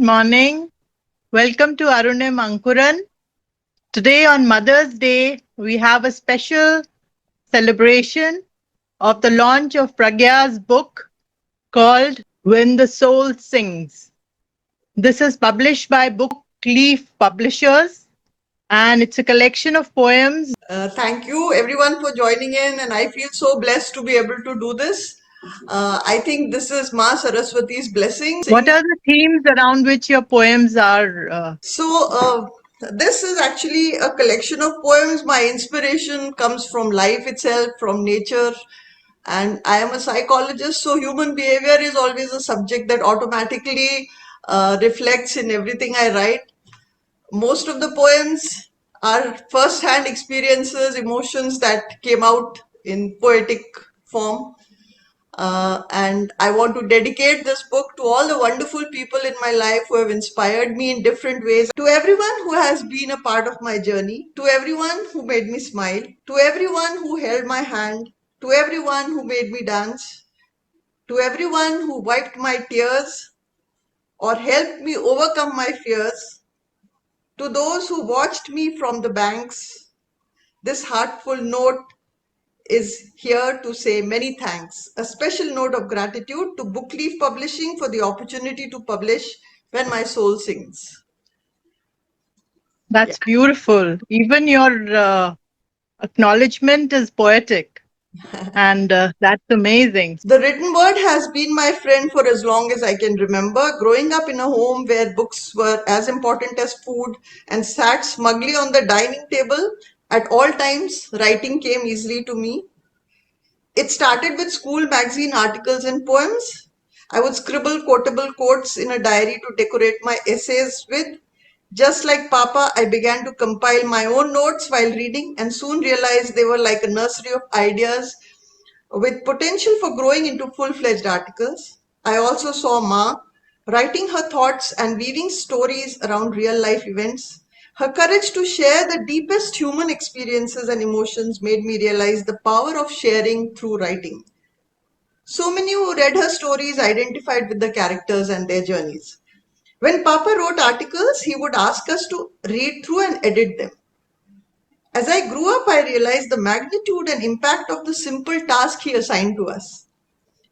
morning. Welcome to Arunim Ankuran. Today on Mother's Day, we have a special celebration of the launch of Pragya's book called When the Soul Sings. This is published by Bookleaf Publishers and it's a collection of poems. Thank you everyone for joining in, and I feel so blessed to be able to do this. I think this is Ma Saraswati's blessing. What are the themes around which your poems are? This is actually a collection of poems. My inspiration comes from life itself, from nature, and I am a psychologist, so human behavior is always a subject that automatically reflects in everything I write. Most of the poems are first-hand experiences, emotions that came out in poetic form. And I want to dedicate this book to all the wonderful people in my life who have inspired me in different ways. To everyone who has been a part of my journey, to everyone who made me smile, to everyone who held my hand, to everyone who made me dance, to everyone who wiped my tears or helped me overcome my fears, to those who watched me from the banks, this heartful note is here to say many thanks. A special note of gratitude to Bookleaf Publishing for the opportunity to publish When My Soul Sings. That's beautiful. Even your acknowledgement is poetic, and that's amazing. The written word has been my friend for as long as I can remember. Growing up in a home where books were as important as food and sat smugly on the dining table, at all times, writing came easily to me. It started with school magazine articles and poems. I would scribble quotable quotes in a diary to decorate my essays with. Just like Papa, I began to compile my own notes while reading and soon realized they were like a nursery of ideas with potential for growing into full-fledged articles. I also saw Ma writing her thoughts and weaving stories around real-life events. Her courage to share the deepest human experiences and emotions made me realize the power of sharing through writing. So many who read her stories identified with the characters and their journeys. When Papa wrote articles, he would ask us to read through and edit them. As I grew up, I realized the magnitude and impact of the simple task he assigned to us.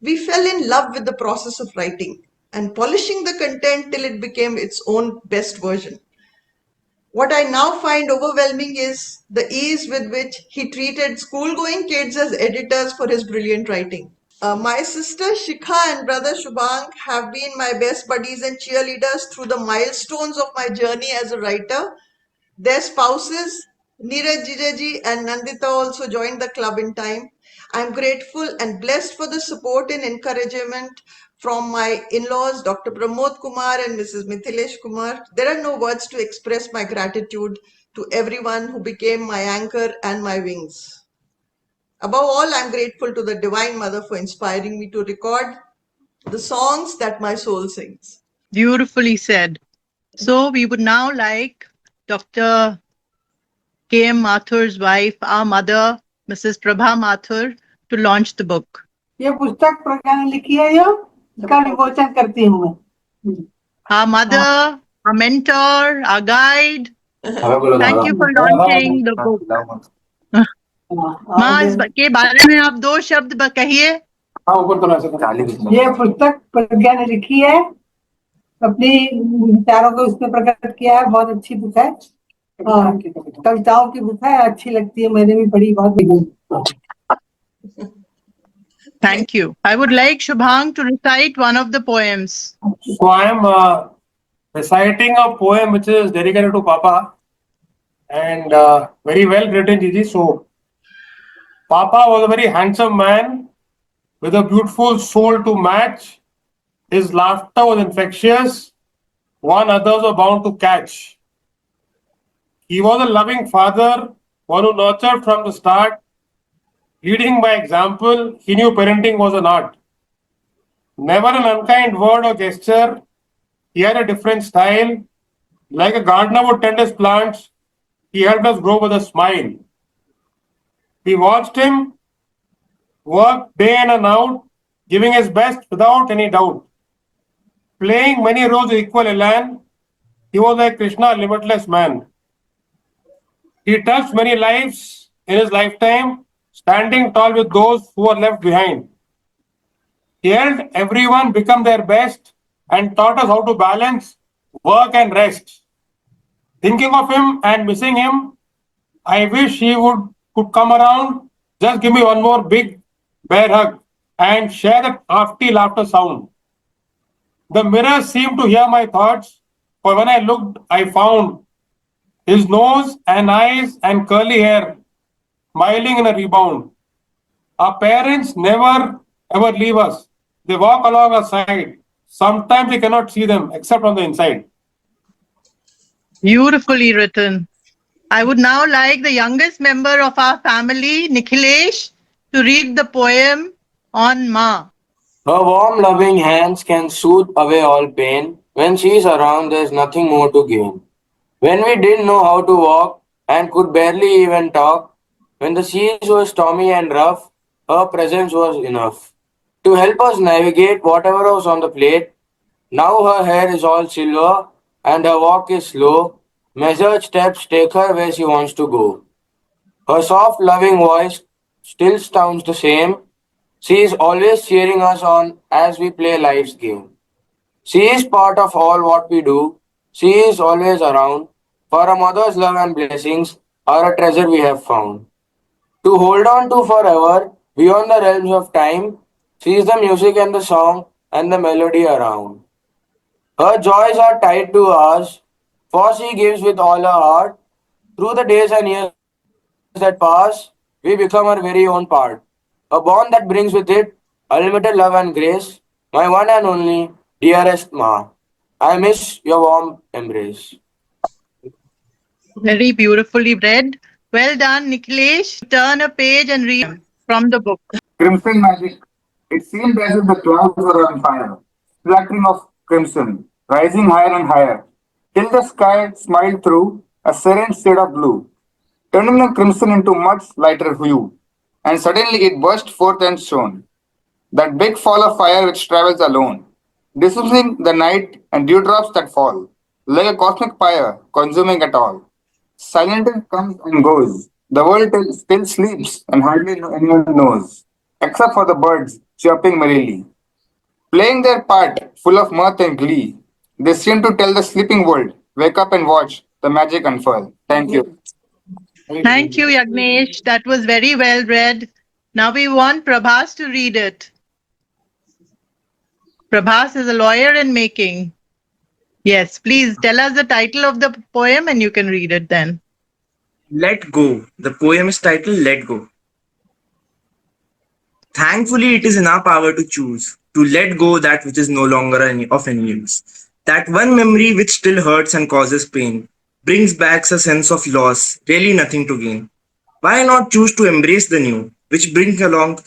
We fell in love with the process of writing and polishing the content till it became its own best version. What I now find overwhelming is the ease with which he treated school-going kids as editors for his brilliant writing. My sister Shikha and brother Shubhang have been my best buddies and cheerleaders through the milestones of my journey as a writer. Their spouses, Neeraj Jijaji and Nandita, also joined the club in time. I am grateful and blessed for the support and encouragement from my in-laws, Dr. Pramod Kumar and Mrs. Mithilesh Kumar. There are no words to express my gratitude to everyone who became my anchor and my wings. Above all, I am grateful to the Divine Mother for inspiring me to record the songs that my soul sings. Beautifully said. So we would now like Dr. K.M. Mathur's wife, our mother, Mrs.Prabha Mathur, to launch the book. ये पुस्तक प्रज्ञा ने लिखी है जो इसका विमोचन करती हूँ मैं. Our mother, our mentor, our guide. Thank you for launching the book. माँ के बारे में आप दो शब्द कहिए. ये पुस्तक प्रज्ञा ने लिखी है, अपनी विचारों को इसमें प्रकट किया है. बहुत अच्छी बुक है और कविताओं की बुक है, अच्छी लगती है, मैंने भी पढ़ी, बहुत. Thank you. I would like Shubhang to recite one of the poems. So I am reciting a poem which is dedicated to Papa and very well written, Gigi. So Papa was a very handsome man with a beautiful soul to match. His laughter was infectious, one others were bound to catch. He was a loving father, one who nurtured from the start. Leading by example, he knew parenting was an art. Never an unkind word or gesture, he had a different style. Like a gardener would tend his plants, he helped us grow with a smile. We watched him work day in and out, giving his best without any doubt. Playing many roles with equal elan, he was like Krishna, limitless man. He touched many lives in his lifetime, standing tall with those who were left behind. He helped everyone become their best and taught us how to balance work and rest. Thinking of him and missing him, I wish he could come around, just give me one more big bear hug and share that hearty laughter sound. The mirror seemed to hear my thoughts, for when I looked, I found his nose and eyes and curly hair smiling in a rebound. Our parents never ever leave us. They walk along our side. Sometimes we cannot see them except on the inside. Beautifully written. I would now like the youngest member of our family, Nikhilesh, to read the poem on Ma. Her warm, loving hands can soothe away all pain. When she's around, there's nothing more to gain. When we didn't know how to walk and could barely even talk, when the seas were stormy and rough, her presence was enough to help us navigate whatever was on the plate. Now her hair is all silver and her walk is slow. Measured steps take her where she wants to go. Her soft, loving voice still sounds the same. She is always cheering us on as we play life's game. She is part of all what we do. She is always around. For a mother's love and blessings are a treasure we have found. To hold on to forever, beyond the realms of time, she is the music and the song and the melody around. Her joys are tied to ours, for she gives with all her heart. Through the days and years that pass, we become our very own part. A bond that brings with it unlimited love and grace. My one and only, dearest Ma. I miss your warm embrace. Very beautifully read. Well done, Nikhilesh. Turn a page and read from the book. Crimson magic. It seemed as if the clouds were on fire, splattering of crimson, rising higher and higher, till the sky smiled through a serene shade of blue, turning the crimson into much lighter hue. And suddenly it burst forth and shone, that big fall of fire which travels alone, dismissing the night and dewdrops that fall, like a cosmic fire consuming it all. Silent it comes and goes. The world still sleeps and hardly anyone knows, except for the birds chirping merrily, playing their part full of mirth and glee. They seem to tell the sleeping world, wake up and watch the magic unfurl. Thank you. Thank you, Yagnesh. That was very well read. Now we want Prabhas to read it. Prabhas is a lawyer in making. Yes, please tell us the title of the poem and you can read it then. Let Go. The poem is titled Let Go. Thankfully, it is in our power to choose, to let go that which is no longer of any use. That one memory which still hurts and causes pain, brings back a sense of loss, really nothing to gain. Why not choose to embrace the new, which brings along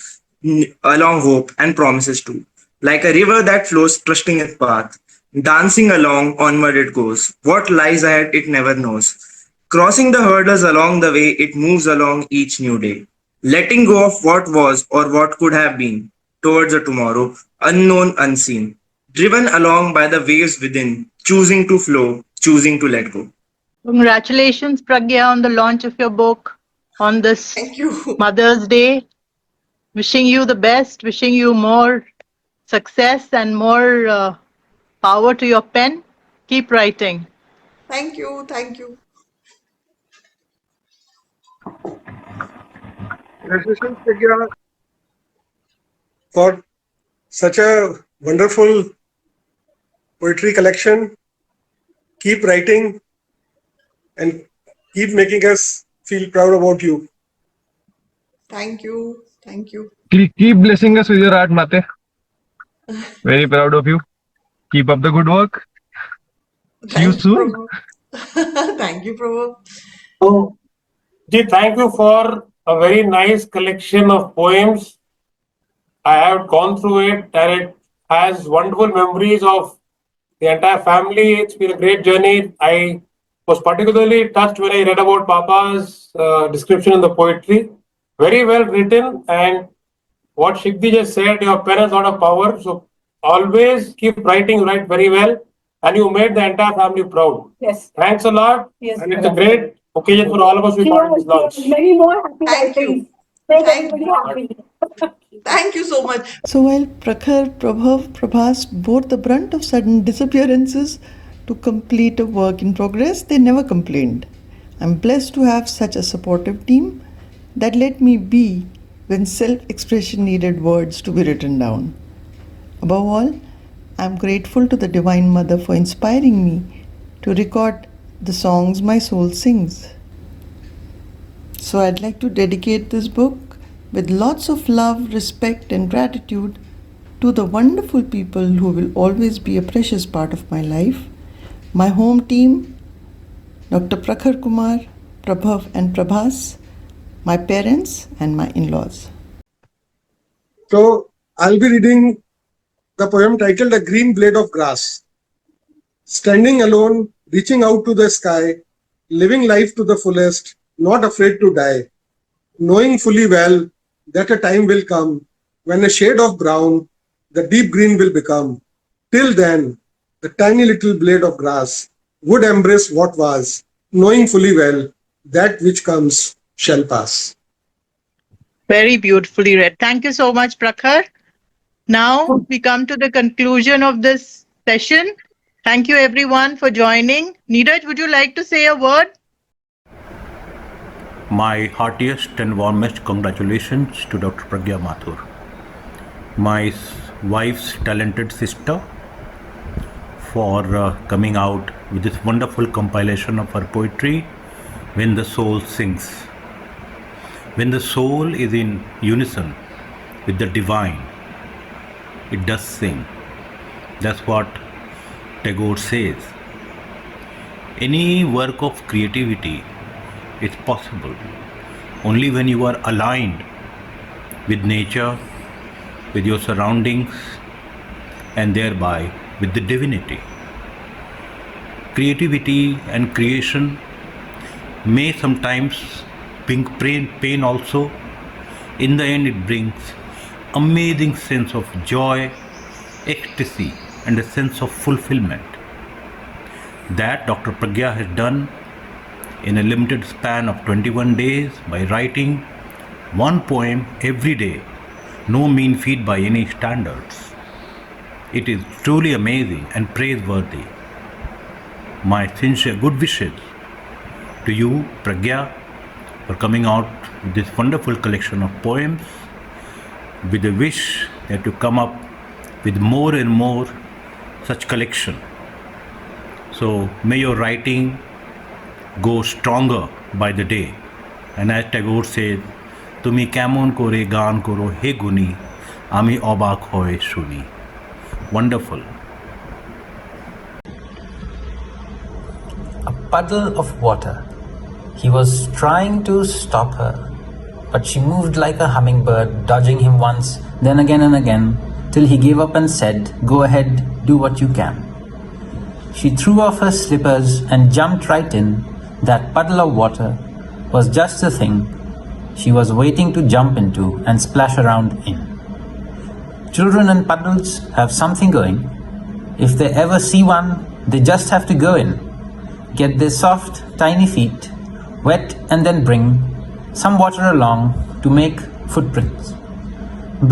hope and promises too? Like a river that flows, trusting its path, dancing along, onward it goes. What lies ahead, it never knows. Crossing the hurdles along the way, it moves along each new day. Letting go of what was or what could have been, towards a tomorrow, unknown, unseen. Driven along by the waves within, choosing to flow, choosing to let go. Congratulations, Pragya, on the launch of your book on this Thank you. Mother's Day. Wishing you the best, wishing you more success and more power to your pen. Keep writing. Thank you. Thank you. Congratulations, Pragya, for such a wonderful poetry collection. Keep writing and keep making us feel proud about you. Thank you. Thank you. Keep blessing us with your art, Mate. Very proud of you. Keep up the good work. See you Thank you, soon. Prabhu. Thank you, Prabhu. So, Ji, thank you for a very nice collection of poems. I have gone through it and it has wonderful memories of the entire family. It's been a great journey. I was particularly touched when I read about Papa's description in the poetry. Very well written, and what Shikdi just said, your pen has a lot of power. So always keep writing, write very well, and you made the entire family proud. Yes. Thanks a lot, Yes. and it's a great occasion for all of us to be part of this launch. Many more happy Thank you. writings. Make Thank everybody happy. Thank you so much. So while Prakhar, Prabhav, Prabhas bore the brunt of sudden disappearances to complete a work in progress, they never complained. I'm blessed to have such a supportive team that let me be when self-expression needed words to be written down. Above all, I'm grateful to the Divine Mother for inspiring me to record the songs my soul sings. So I'd like to dedicate this book with lots of love, respect, and gratitude to the wonderful people who will always be a precious part of my life. My home team, Dr. Pragya Kumar, Prabhav, and Prabhas, my parents, and my in-laws. So I'll be reading the poem titled A Green Blade of Grass. Standing alone, reaching out to the sky, living life to the fullest, not afraid to die, knowing fully well that a time will come when a shade of brown, the deep green will become. Till then, the tiny little blade of grass would embrace what was, knowing fully well that which comes shall pass. Very beautifully read. Thank you so much, Prakhar. Now we come to the conclusion of this session. Thank you everyone for joining. Neeraj, would you like to say a word? My heartiest and warmest congratulations to Dr. Pragya Mathur, my wife's talented sister, for coming out with this wonderful compilation of her poetry, When the Soul Sings. When the soul is in unison with the divine, it does sing. That's what Tagore says. Any work of creativity is possible only when you are aligned with nature, with your surroundings, and thereby with the divinity. Creativity and creation may sometimes bring pain also. In the end, it brings amazing sense of joy, ecstasy, and a sense of fulfillment. That Dr. Pragya has done in a limited span of 21 days by writing one poem every day, no mean feat by any standards. It is truly amazing and praiseworthy. My sincere good wishes to you, Pragya, for coming out with this wonderful collection of poems, with a wish that you come up with more and more such collection. So may your writing go stronger by the day. And as Tagore said, Tumi kemon kore gan koro he guni, ami obak hoye shuni. Wonderful. A puddle of water. He was trying to stop her, but she moved like a hummingbird, dodging him once, then again and again, till he gave up and said, "Go ahead, do what you can." She threw off her slippers and jumped right in. That puddle of water was just the thing she was waiting to jump into and splash around in. Children and puddles have something going. If they ever see one, they just have to go in, get their soft, tiny feet wet, and then bring some water along to make footprints.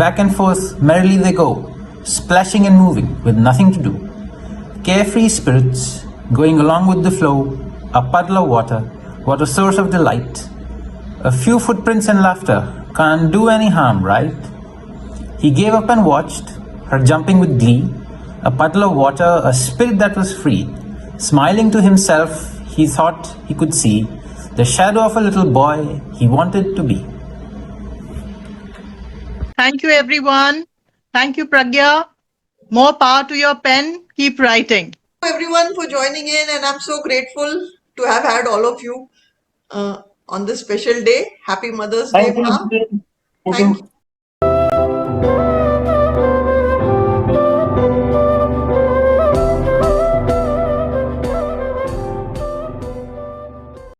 Back and forth merrily they go, splashing and moving with nothing to do. Carefree spirits going along with the flow, a puddle of water, what a source of delight. A few footprints and laughter can't do any harm, right? He gave up and watched her jumping with glee, a puddle of water, a spirit that was free. Smiling to himself, he thought he could see the shadow of a little boy he wanted to be. Thank you everyone. Thank you Pragya. More power to your pen. Keep writing. Everyone for joining in, and I'm so grateful to have had all of you on this special day. Happy Mother's Day, Thank you. Ma. Thank you.